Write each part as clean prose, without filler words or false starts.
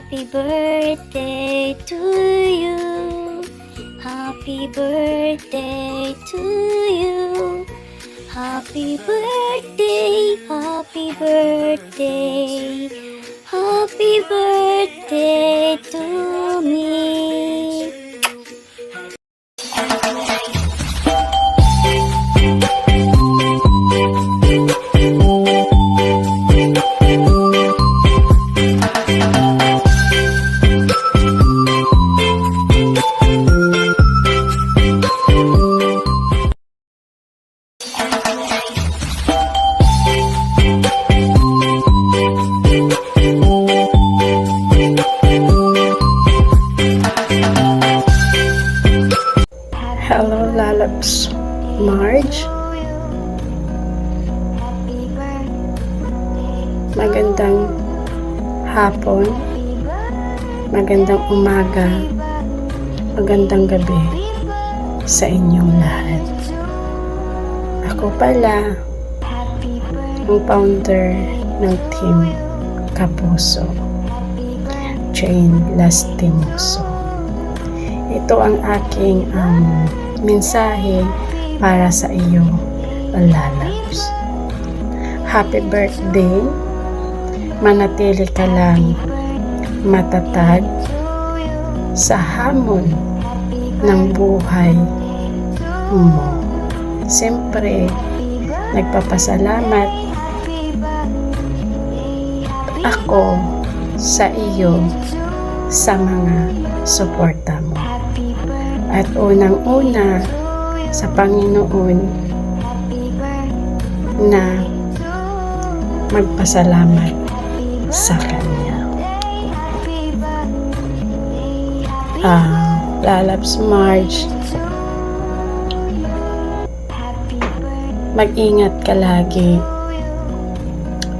Happy birthday to you. Happy birthday to you. Happy birthday, happy birthday. Happy birthday to me. Hello, Lalabs. Marge. Magandang hapon. Magandang umaga. Magandang gabi sa inyong lahat. Ako pala ang founder ng Team Kapuso, Jane Lastimoso. Ito ang aking mensahe para sa iyo, Lalabs. Happy birthday! Manatili ka lang matatag sa hamon ng buhay mo. Siyempre, nagpapasalamat ako sa iyo sa mga suporta mo. At unang-una sa Panginoon na magpasalamat sa Kanya. Lalabs Marge, mag-ingat ka lagi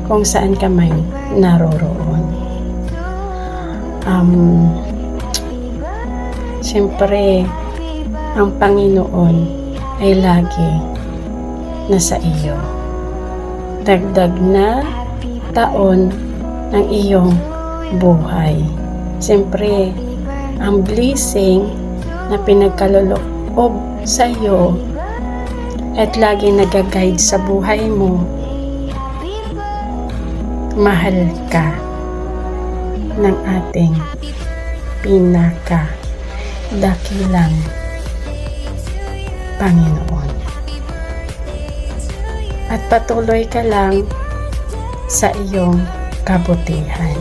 kung saan ka may naroroon. Siyempre, ang Panginoon ay lagi nasa iyo. Dagdag na taon ng iyong buhay. Siyempre, ang blessing na pinagkaloob sa iyo at lagi nag-guide sa buhay mo, mahal ka ng ating dakilang Panginoon. At patuloy ka lang sa iyong kabutihan.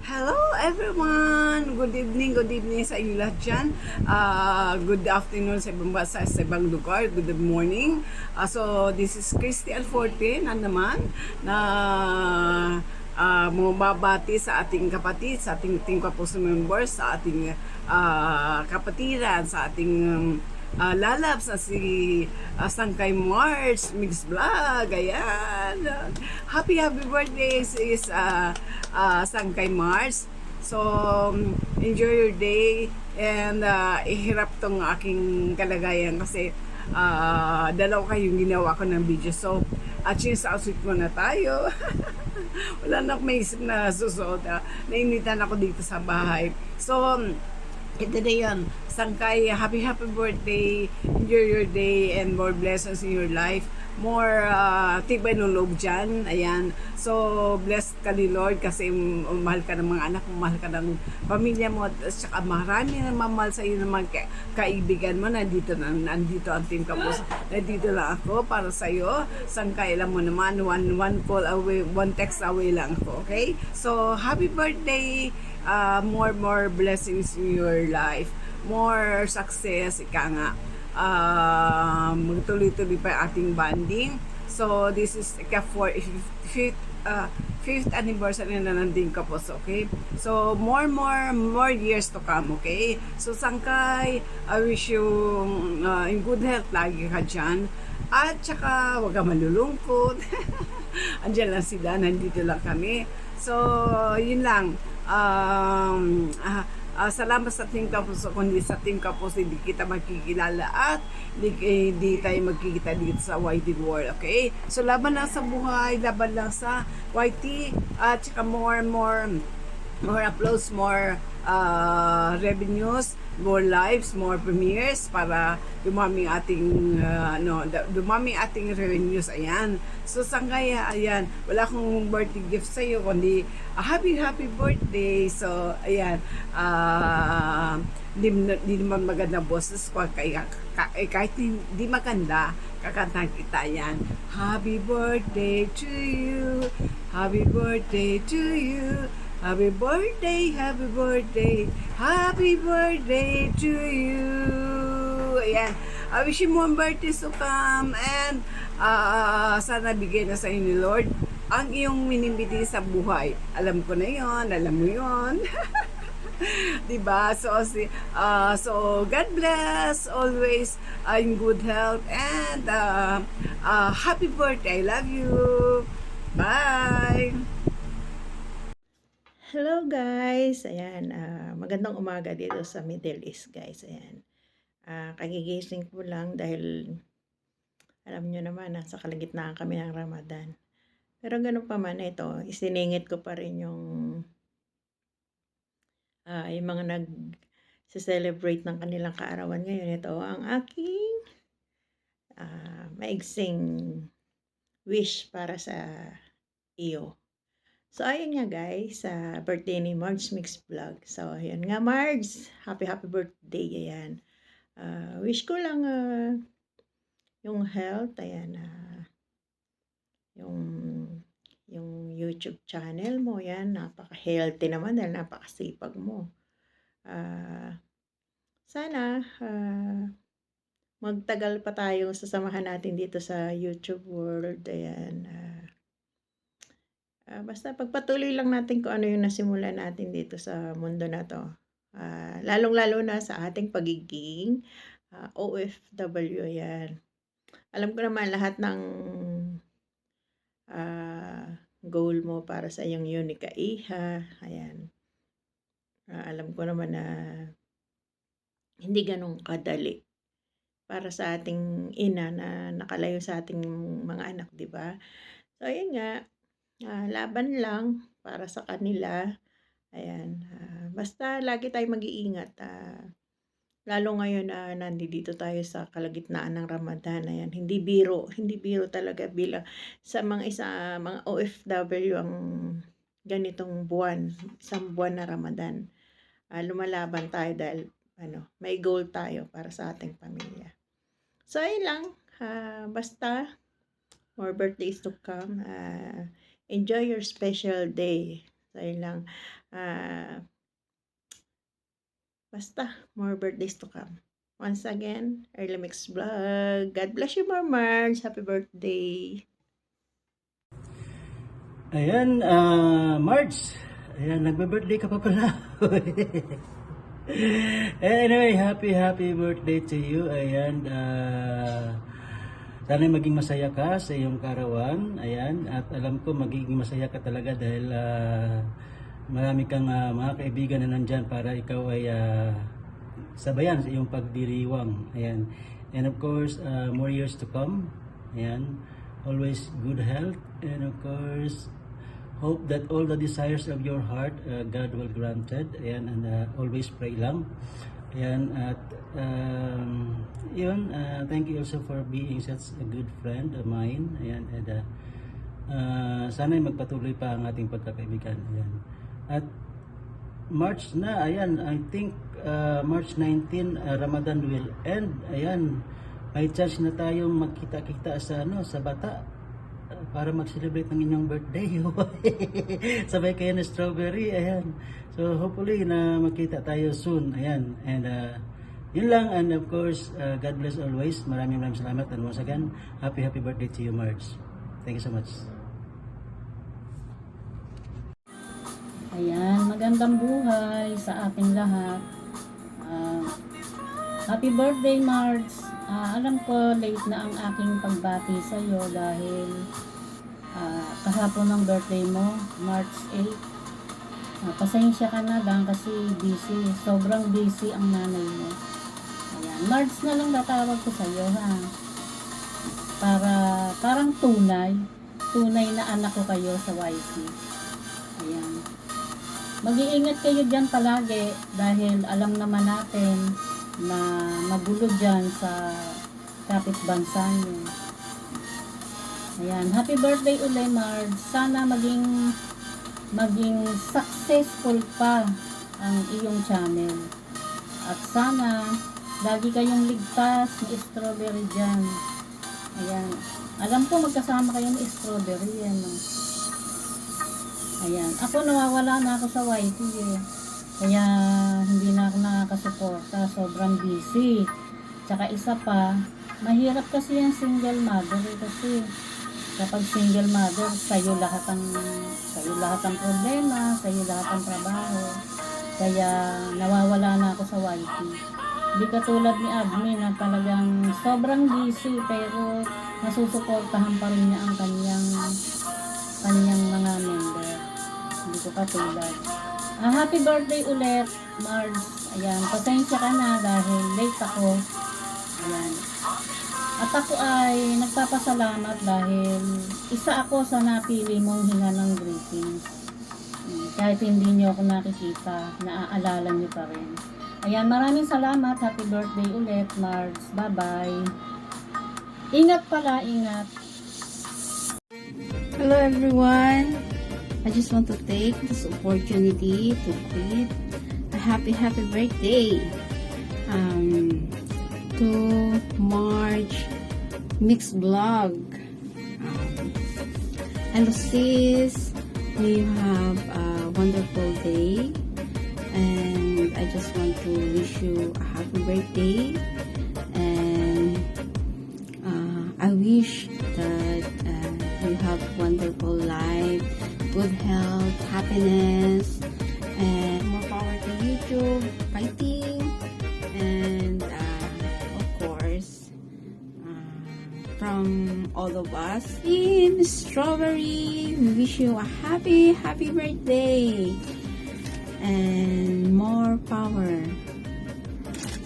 Hello everyone! Good evening sa inyo lahat dyan. Good afternoon sa ibang bansa, sa ibang lugar. Good morning. So this is Christy Alforte na naman na mababati sa ating kapatid, sa ating Team Kapuso members, sa ating kapatiran, sa ating lalabs na si Sangkay Mars Mix Vlog. Ayan, happy birthday is Sangkay Mars. So enjoy your day and ihirap tong aking kalagayan kasi dalawa kayong ginawa ko ng video. So change outfit muna tayo. Wala na akong maisip na susuot. Nainitan ako dito sa bahay. So ito na yun. Sangkay, happy birthday. Enjoy your day and more blessings in your life. More tibay ng loob dyan. Ayan. So, blessed ka ni Lord kasi mahal ka ng mga anak mo, mahal ka ng pamilya mo, at saka marami na mamahal sa iyo ng mga kaibigan mo. Nandito ang Team Kapuso. Nandito lang ako para sa iyo. Sangkay, alam mo naman, one call away, one text away lang ako. Okay? So, happy birthday. More blessings in your life, more success, ika nga, magtuloy-tuloy pa yung ating bonding. So this is fifth anniversary na ng Team Kapuso, okay? So more years to come, okay? So Sangkay, I wish you in good health lagi ka dyan, at saka huwag ka malulungkot. Andiyan lang sila, nandito lang kami. So yun lang. salamat sa Team Kapuso, kundi sa Team Kapuso hindi kita magkikilala at hindi tayo magkikita dito sa YT world, okay? So laban lang sa buhay, laban lang sa YT, at saka more uploads, more revenues, more lives, more premieres para dumami ating dumami ating revenues. Ayan. So sanggaya, ayan, wala akong birthday gift sa iyo kundi happy birthday. So ayan, di naman maganda boses ko kahit di maganda kakantahan kita. Yan, happy birthday to you, happy birthday to you, happy birthday, happy birthday, happy birthday to you. Ayan, I wish you more birthdays to come, and sana bigyan na sa inyo ni Lord ang iyong minimiti sa buhay. Alam ko na yon, alam mo yon. Diba? So God bless always, in good health, and happy birthday. I love you. Bye. Hello guys! Ayan, magandang umaga dito sa Middle East guys. Ayan, kagigising ko lang dahil alam nyo naman, nasa kalagitnaan kami ng Ramadan. Pero ganun pa man ito, isiningit ko pa rin yung mga nag-celebrate ng kanilang kaarawan ngayon. Ito ang aking maigsing wish para sa iyo. So, ayun nga guys, birthday ni Marge Mix Vlog. So, ayun nga Marge, happy birthday, ayan. Wish ko lang yung health, ayan, yung YouTube channel mo, yan, napaka-healthy naman dahil napakasipag mo. Sana, magtagal pa tayo sasamahan natin dito sa YouTube world, ayan. Basta pagpatuloy lang natin kung ano yung nasimulan natin dito sa mundo na to. Lalong-lalo na sa ating pagiging OFW, yan. Alam ko naman lahat ng goal mo para sa iyong Unica Iha, ayan. Alam ko naman na hindi ganun kadali para sa ating ina na nakalayo sa ating mga anak, di ba? So, ayun nga, laban lang para sa kanila. Ayan, basta lagi tayo mag-iingat. Lalo ngayon na nandito tayo sa kalagitnaan ng Ramadan. Ayan, hindi biro talaga bilang sa mga OFW ang ganitong buwan, isang buwan na Ramadan. Lumalaban tayo dahil may goal tayo para sa ating pamilya. So, ayun lang. Basta, more birthdays to come. Enjoy your special day. So, ayun lang. Basta, more birthdays to come. Once again, Early Mix Vlog. God bless you more, Marge. Happy birthday. Ayan, Marge. Ayan, nagbe-birthday ka pa pala. Anyway, happy birthday to you. Ayan, sana maging masaya ka sa iyong karawan. Ayan, at alam ko magiging masaya ka talaga dahil marami kang mga kaibigan na nandyan para ikaw ay sabayan sa iyong pagdiriwang. Ayan, and of course, more years to come. Ayan, always good health, and of course, hope that all the desires of your heart, God will granted. Ayan, and always pray lang. Ayan, at yun, thank you also for being such a good friend of mine. Ayan, and sana magpatuloy pa ang ating pagkakaibigan. Ayan. At March na, ayan, I think March 19, Ramadan will end. Ayan, may chance na tayong magkita-kita sa Bata para mag-celebrate ng inyong birthday. Sabay kayo na strawberry. Ayan, so hopefully na magkita tayo soon. Ayan, and yun lang, and of course, God bless always. Maraming salamat, and once again, happy birthday to you, March. Thank you so much. Ayan, magandang buhay sa ating lahat. Happy birthday, Marge. Alam ko late na ang aking pagbati sa iyo dahil kahapon ang birthday mo, March 8. Pasensya ka na lang kasi busy. Sobrang busy ang nanay mo. Ayan. Mards na lang tatawag ko sa'yo, ha? Parang tunay. Tunay na anak ko kayo sa YT. Ayan. Mag-iingat kayo dyan palagi dahil alam naman natin na magulo dyan sa kapitbansa nyo. Ayan. Happy birthday ulit, Mards. Sana maging successful pa ang iyong channel. At sana lagi kayong ligtas ni Strawberry dyan. Ayan. Alam ko magkasama kayo ni Strawberry. Ano? Ayan. Ako nawawala na ako sa YT eh. Kaya hindi na ako nakakasuporta. Sobrang busy. Tsaka isa pa, mahirap kasi yung single mother eh. Kasi kapag single mother, sa'yo lahat ang problema, sa'yo lahat ang trabaho. Kaya nawawala na ako sa YT. Hindi katulad ni Admin na talagang sobrang busy pero nasusuportahan pa rin niya ang kanyang mga member. Hindi ko katulad. Happy birthday ulit, Mars. Ayan, pasensya ka na dahil late ako. Ayan. At ako ay nagpapasalamat dahil isa ako sa napili mong hinga ng greetings. Kahit hindi niyo ako nakikita, naaalala niyo pa rin. Ayan, maraming salamat. Happy birthday ulit, Mars. Bye-bye. Ingat pala, ingat. Hello everyone. I just want to take this opportunity to greet a happy birthday to March Mix Vlog. Hello sis, may you have a wonderful day, and I just want to wish you a happy birthday, and I wish that you have wonderful life, good health, happiness, and more power to YouTube, fighting, and of course, from all of us in Strawberry, we wish you a happy birthday, and more power.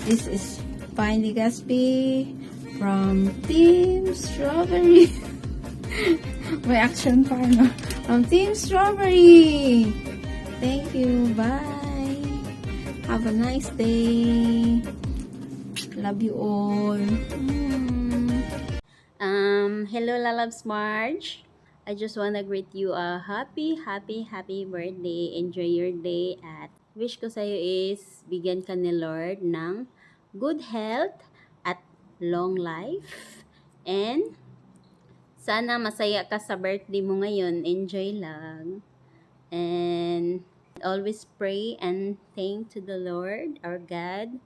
This is Piney Gaspi from Team Strawberry. May action pa, no? From Team Strawberry. Thank you. Bye. Have a nice day. Love you all. Hello Lalabs March. I just wanna greet you a happy birthday. Enjoy your day at wish ko sa'yo is bigyan ka ni Lord ng good health at long life. And sana masaya ka sa birthday mo ngayon. Enjoy lang. And always pray and thank to the Lord, our God.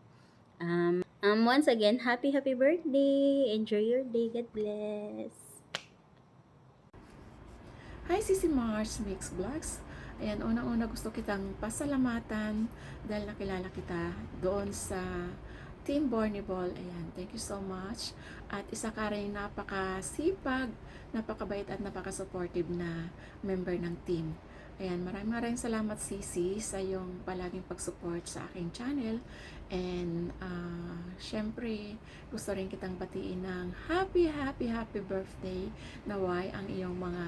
Once again, happy birthday. Enjoy your day. God bless. Hi, Sisi Mars Mix Vlogs. Ayan, unang-una gusto kitang pasalamatan dahil nakilala kita doon sa Team Borniball. Ayan, thank you so much. At isa ka rin napakasipag, napakabait at napaka-supportive na member ng team. Ayan, maraming salamat Sisi sa iyong palaging pag-support sa aking channel. And syempre, gusto rin kitang batiin ng happy birthday. Naway ang iyong mga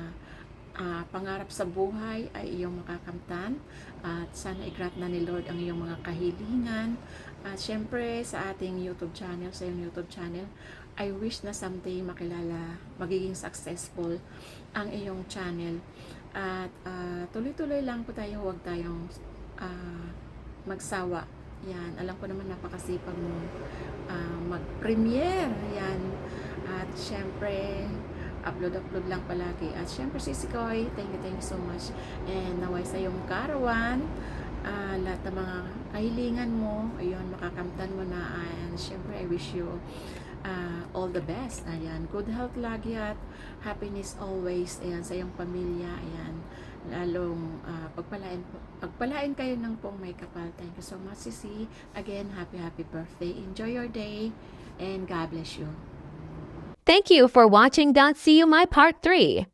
pangarap sa buhay ay iyong makakamtan. At sana i-grant na ni Lord ang iyong mga kahilingan. At syempre sa ating YouTube channel, sa iyong YouTube channel, I wish na someday makilala, magiging successful ang iyong channel. At tuloy-tuloy lang po tayo, huwag tayong magsawa. Yan, alam ko naman napakasipag mo mag-premiere. Yan. At syempre, upload lang palagi. At syempre, Sisi Koy, thank you so much. And naway sa iyong karawan, lahat ng mga kahilingan mo, ayun, makakamtan mo na. And syempre, I wish you all the best. Ayan, good health lagi at happiness always. Ayan, sa iyong pamilya. Ayan, lalong pagpalain kayo ng pong may kapal. Thank you so much, Sisi. Again, happy birthday. Enjoy your day and God bless you. Thank you for watching. See you my part 3.